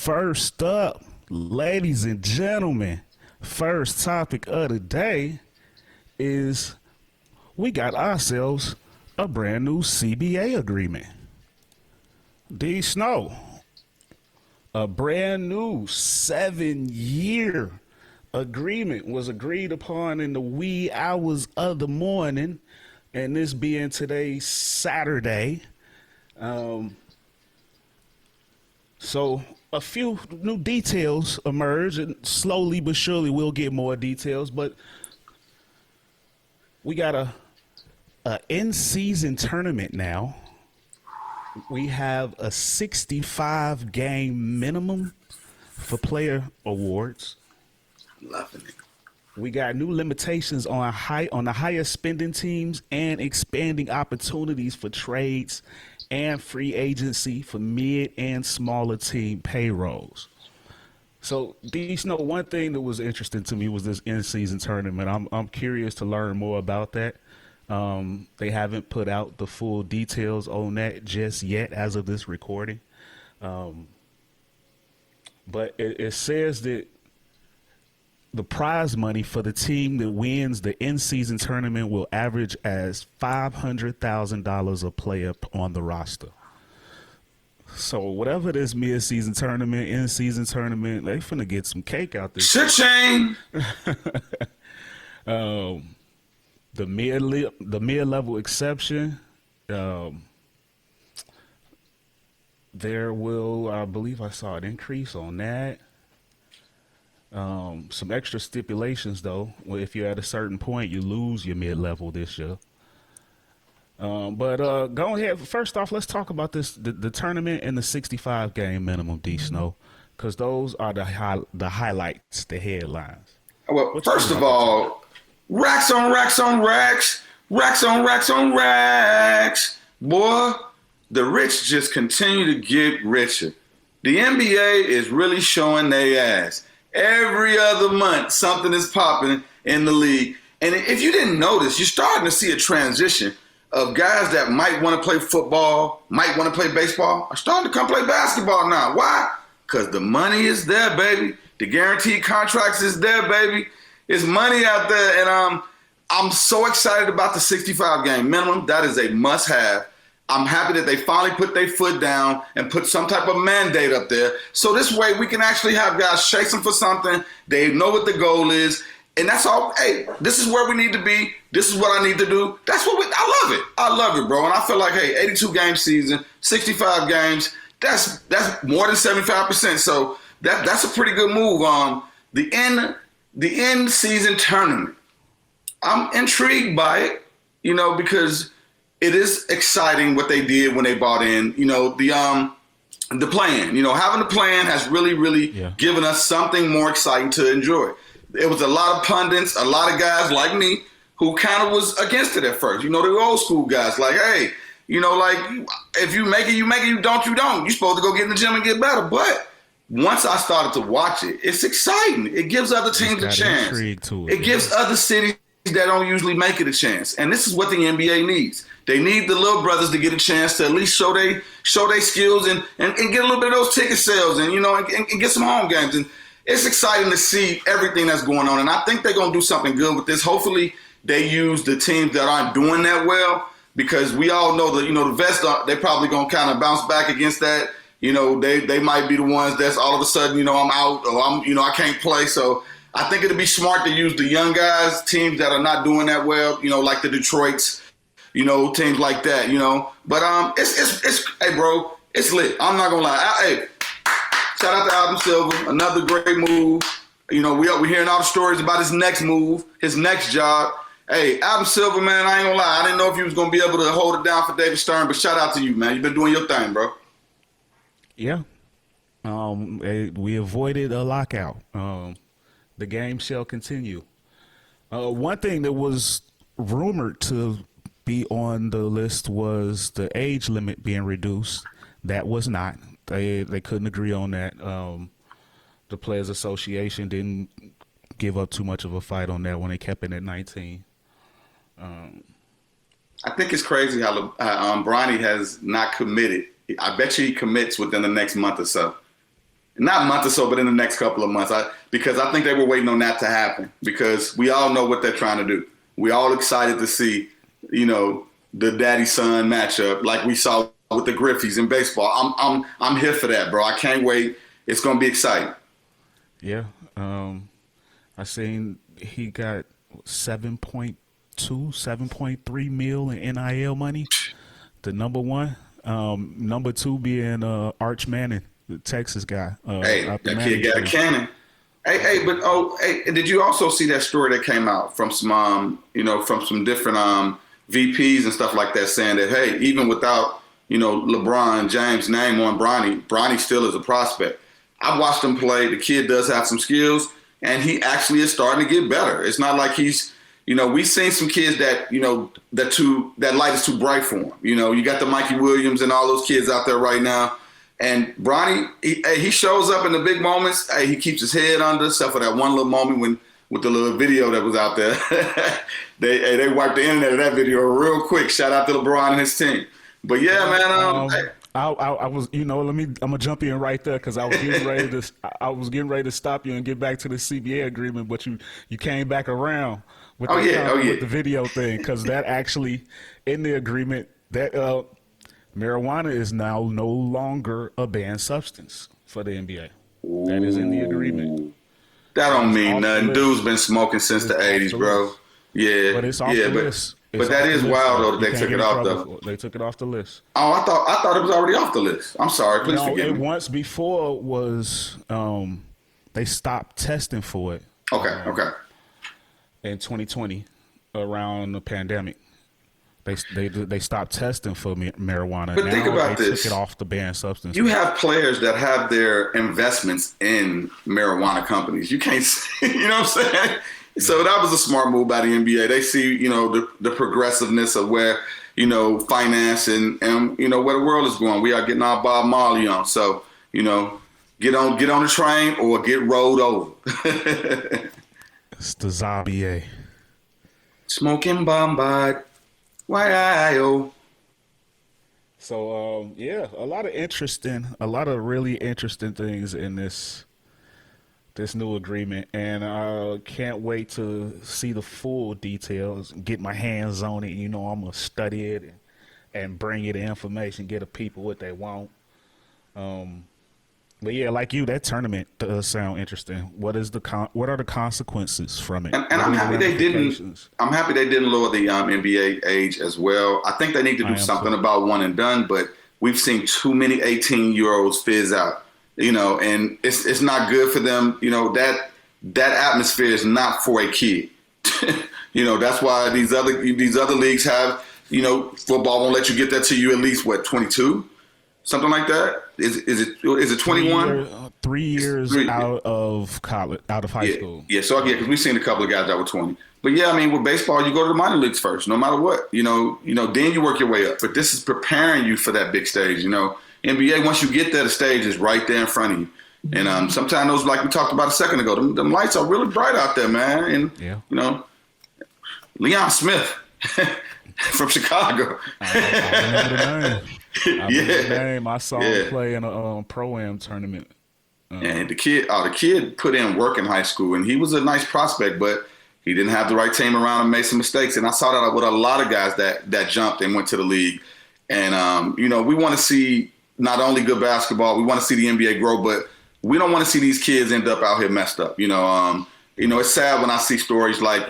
First up, ladies and gentlemen, first topic of the day is we got ourselves a brand new CBA agreement. D Snow, a brand new 7-year agreement was agreed upon in the wee hours of the morning, and this being today, Saturday. So a few new details emerge, and slowly but surely we'll get more details. But we got a in-season tournament now. We have a 65 game minimum for player awards. Loving it. We got new limitations on the higher spending teams and expanding opportunities for trades and free agency for mid and smaller team payrolls. So, D Snow, one thing that was interesting to me was this in-season tournament. I'm curious to learn more about that. They haven't put out the full details on that just yet as of this recording. But it says that the prize money for the team that wins the in-season tournament will average as $500,000 a player on the roster. So whatever this mid-season tournament, in-season tournament, they finna get some cake out there. Cha-ching! The mid-level exception, there will, I believe I saw an increase on that. Some extra stipulations, though. If you're at a certain point, you lose your mid-level this year. But go ahead. First off, let's talk about the tournament and the 65 game minimum, D Snow, because those are the highlights, the headlines. Well, first of all, racks on racks on racks, racks on racks on racks. Boy, the rich just continue to get richer. The NBA is really showing their ass. Every other month, something is popping in the league. And if you didn't notice, you're starting to see a transition of guys that might want to play football, might want to play baseball, are starting to come play basketball now. Why? Because the money is there, baby. The guaranteed contracts is there, baby. There's money out there. And I'm so excited about the 65 game minimum. That is a must-have. I'm happy that they finally put their foot down and put some type of mandate up there. So this way we can actually have guys chasing for something. They know what the goal is. And that's all. Hey, this is where we need to be. This is what I need to do. That's what I love it. I love it, bro. And I feel like, hey, 82 game season, 65 games, that's more than 75%. So that's a pretty good move. The end season tournament. I'm intrigued by it, because it is exciting what they did when they bought in, the plan. Having the plan has really given us something more exciting to enjoy. It was a lot of pundits, a lot of guys like me who kind of was against it at first. The old school guys like, hey, if you make it, you make it. You don't, you don't. You're supposed to go get in the gym and get better. But once I started to watch it, it's exciting. It gives other teams a chance. It gives other cities that don't usually make it a chance. And this is what the NBA needs. They need the little brothers to get a chance to at least show they skills and get a little bit of those ticket sales and and get some home games. And it's exciting to see everything that's going on. And I think they're gonna do something good with this. Hopefully they use the teams that aren't doing that well, because we all know that the vets they're probably gonna kind of bounce back against that. They might be the ones that's all of a sudden I'm out or I can't play. So I think it'd be smart to use the young guys, teams that are not doing that well, like the Detroits, teams like that, But it's hey, bro, it's lit. I'm not gonna lie. Hey, shout out to Adam Silver, another great move. We're hearing all the stories about his next move, his next job. Hey, Adam Silver, man, I ain't gonna lie. I didn't know if you was gonna be able to hold it down for David Stern, but shout out to you, man. You've been doing your thing, bro. Yeah. We avoided a lockout. The game shall continue. One thing that was rumored to be on the list was the age limit being reduced. That was not. They couldn't agree on that. The Players Association didn't give up too much of a fight on that when they kept it at 19. I think it's crazy how Bronny has not committed. I bet you he commits within the next month or so. not a month or so, but in the next couple of months. Because I think they were waiting on that to happen because we all know what they're trying to do. We all excited to see, the daddy-son matchup like we saw with the Griffies in baseball. I'm here for that, bro. I can't wait. It's going to be exciting. Yeah. I seen he got 7.3 mil in NIL money. The number one. Number two being Arch Manning, the Texas guy. Hey, that kid got a cannon. Hey, did you also see that story that came out from some, from some different VPs and stuff like that saying that, hey, even without, LeBron James' name on Bronny still is a prospect. I watched him play. The kid does have some skills, and he actually is starting to get better. It's not like he's, we've seen some kids that, that light is too bright for him. You got the Mikey Williams and all those kids out there right now. And Bronny, he shows up in the big moments. Hey, he keeps his head under, except for that one little moment with the little video that was out there. they wiped the internet of that video real quick. Shout out to LeBron and his team. But yeah, man. I was, I'm gonna jump in right there because I was getting ready to stop you and get back to the CBA agreement, but you came back around with with the video thing because that actually in the agreement that marijuana is now no longer a banned substance for the NBA. Ooh. That is in the agreement. That don't mean nothing. Dude's been smoking since the 80s, bro. Yeah. But it's off the list. But that is wild, though, that they took it off, though. They took it off the list. Oh, I thought it was already off the list. I'm sorry. Please forgive me. Once before was they stopped testing for it. Okay. In 2020, around the pandemic. They stopped testing for marijuana. But think about this. They took it off the banned substance. You have players that have their investments in marijuana companies. You can't, you know what I'm saying? So that was a smart move by the NBA. They see, the progressiveness of where, finance and where the world is going. We are getting our Bob Marley on. So, get on the train or get rolled over. It's the CBA. Smoking Bombard. Why-I-O. So, a lot of really interesting things in this new agreement, and I can't wait to see the full details, get my hands on it. I'm going to study it and bring you the information, get the people what they want. But yeah, like you, that tournament does sound interesting. What are the consequences from it? And I'm happy they didn't. I'm happy they didn't lower the NBA age as well. I think they need to do something about one and done. But we've seen too many 18-year-olds fizz out. And it's not good for them. That atmosphere is not for a kid. That's why these other leagues have. Football won't let you get that till you at least 22. Something like that. Is it 21? 3 years out of college, out of high school. Yeah. So because we've seen a couple of guys that were 20. But yeah, with baseball, you go to the minor leagues first, no matter what. Then you work your way up. But this is preparing you for that big stage. NBA, once you get there, the stage is right there in front of you. And sometimes those, like we talked about a second ago, them lights are really bright out there, man. And Leon Smith from Chicago. I remember the name. I saw him play in a Pro-Am tournament. And the kid put in work in high school, and he was a nice prospect, but he didn't have the right team around him, made some mistakes. And I saw that with a lot of guys that jumped and went to the league. And, we want to see not only good basketball, we want to see the NBA grow, but we don't want to see these kids end up out here messed up. It's sad when I see stories like,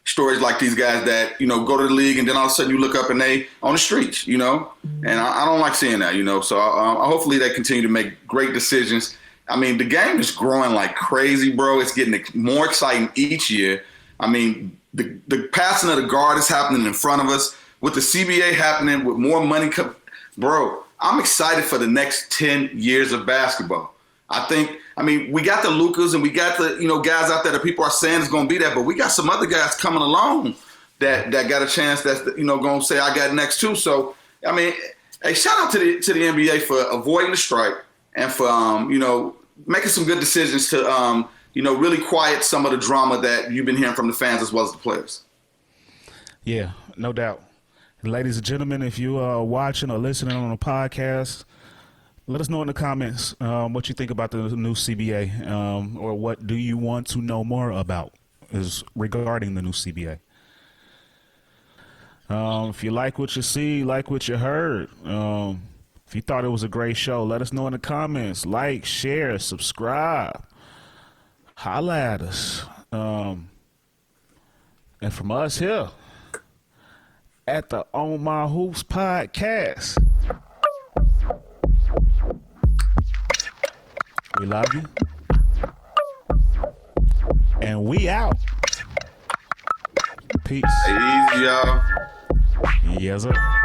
stories like these guys that, go to the league and then all of a sudden you look up and they on the streets, and I don't like seeing that, so hopefully they continue to make great decisions. The game is growing like crazy, bro. It's getting more exciting each year. The passing of the guard is happening in front of us with the CBA happening with more money. Bro, I'm excited for the next 10 years of basketball. We got the Lucas and we got the, guys out there that people are saying is going to be there, but we got some other guys coming along that got a chance that's, going to say I got next too. So, hey, shout out to the NBA for avoiding the strike and for, making some good decisions to, really quiet some of the drama that you've been hearing from the fans as well as the players. Yeah, no doubt. Ladies and gentlemen, if you are watching or listening on a podcast, Let us know in the comments what you think about the new CBA, or what do you want to know more about is regarding the new CBA. If you like what you see, like what you heard, if you thought it was a great show, let us know in the comments. Like, share, subscribe, holla at us. And from us here at the On My Hoops podcast, we love you. And we out. Peace. Easy, y'all. Yes, sir.